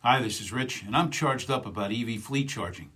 Hi, this is Rich, and I'm charged up about EV fleet charging.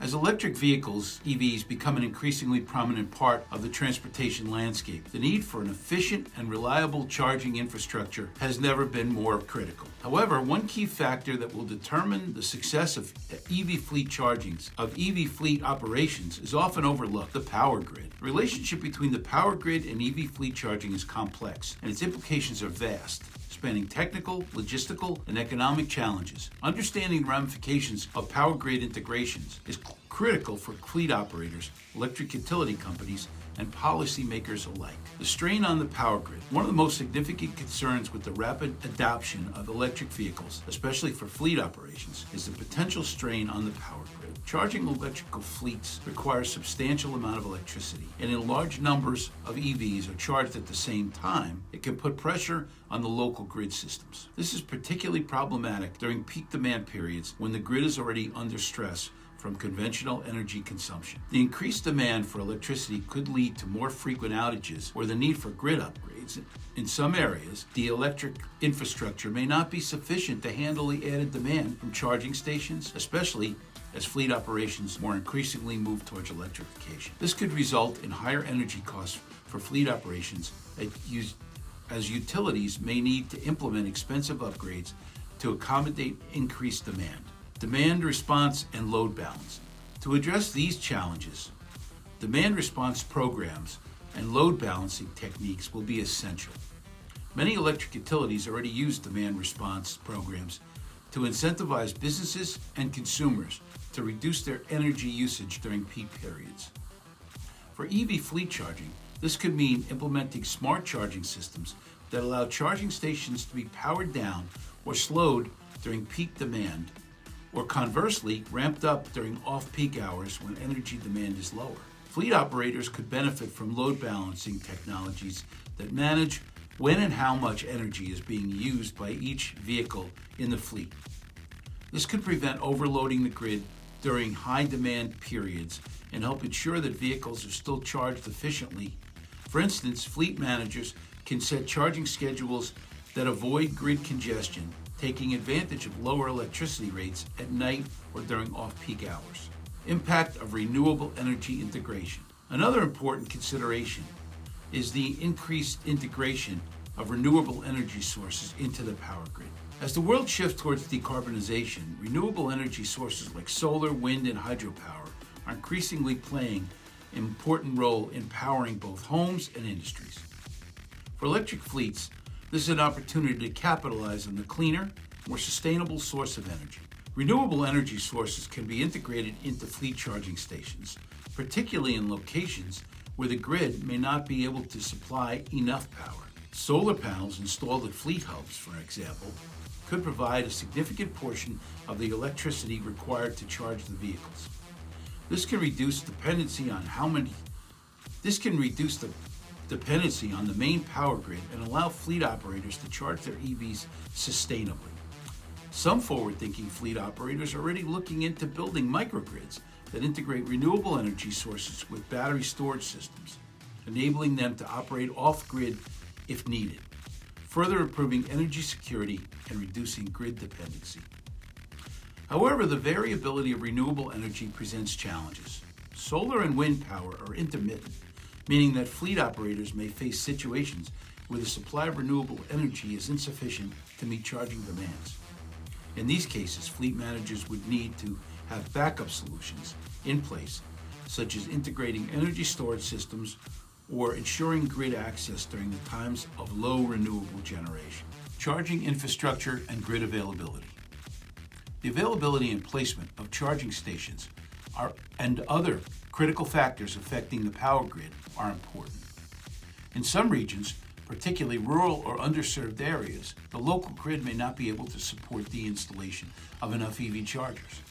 As electric vehicles, EVs, become an increasingly prominent part of the transportation landscape, the need for an efficient and reliable charging infrastructure has never been more critical. However, one key factor that will determine the success of EV fleet operations is often overlooked: the power grid. The relationship between the power grid and EV fleet charging is complex, and its implications are vast, spanning technical, logistical, and economic challenges. Understanding the ramifications of power grid integrations is critical for fleet operators, electric utility companies, and policymakers alike. The strain on the power grid. One of the most significant concerns with the rapid adoption of electric vehicles, especially for fleet operations, is the potential strain on the power grid. Charging electrical fleets requires a substantial amount of electricity, and in large numbers of EVs are charged at the same time, it can put pressure on the local grid systems. This is particularly problematic during peak demand periods when the grid is already under stress from conventional energy consumption. The increased demand for electricity could lead to more frequent outages or the need for grid upgrades. In some areas, the electric infrastructure may not be sufficient to handle the added demand from charging stations, especially as fleet operations more increasingly move towards electrification. This could result in higher energy costs for fleet operations as utilities may need to implement expensive upgrades to accommodate increased demand. Demand response and load balance. To address these challenges, demand response programs and load balancing techniques will be essential. Many electric utilities already use demand response programs to incentivize businesses and consumers to reduce their energy usage during peak periods. For EV fleet charging, this could mean implementing smart charging systems that allow charging stations to be powered down or slowed during peak demand, or conversely, ramped up during off-peak hours when energy demand is lower. Fleet operators could benefit from load balancing technologies that manage when and how much energy is being used by each vehicle in the fleet. This could prevent overloading the grid during high demand periods and help ensure that vehicles are still charged efficiently. For instance, fleet managers can set charging schedules that avoid grid congestion, taking advantage of lower electricity rates at night or during off-peak hours. Impact of renewable energy integration. Another important consideration is the increased integration of renewable energy sources into the power grid. As the world shifts towards decarbonization, renewable energy sources like solar, wind, and hydropower are increasingly playing an important role in powering both homes and industries. For electric fleets, this is an opportunity to capitalize on the cleaner, more sustainable source of energy. Renewable energy sources can be integrated into fleet charging stations, particularly in locations where the grid may not be able to supply enough power. Solar panels installed at fleet hubs, for example, could provide a significant portion of the electricity required to charge the vehicles. This can reduce dependency on the main power grid and allow fleet operators to charge their EVs sustainably. Some forward-thinking fleet operators are already looking into building microgrids that integrate renewable energy sources with battery storage systems, enabling them to operate off-grid if needed, further improving energy security and reducing grid dependency. However, the variability of renewable energy presents challenges. Solar and wind power are intermittent, meaning that fleet operators may face situations where the supply of renewable energy is insufficient to meet charging demands. In these cases, fleet managers would need to have backup solutions in place, such as integrating energy storage systems or ensuring grid access during the times of low renewable generation. Charging infrastructure and grid availability. The availability and placement of charging stations and other critical factors affecting the power grid are important. In some regions, particularly rural or underserved areas, the local grid may not be able to support the installation of enough EV chargers.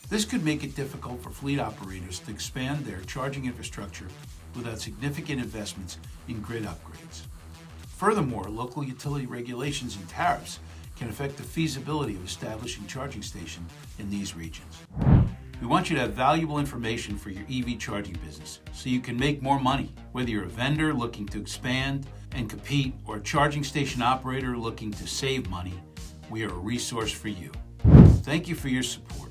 This could make it difficult for fleet operators to expand their charging infrastructure without significant investments in grid upgrades. Furthermore, local utility regulations and tariffs can affect the feasibility of establishing charging stations in these regions. We want you to have valuable information for your EV charging business so you can make more money. Whether you're a vendor looking to expand and compete or a charging station operator looking to save money, we are a resource for you. Thank you for your support.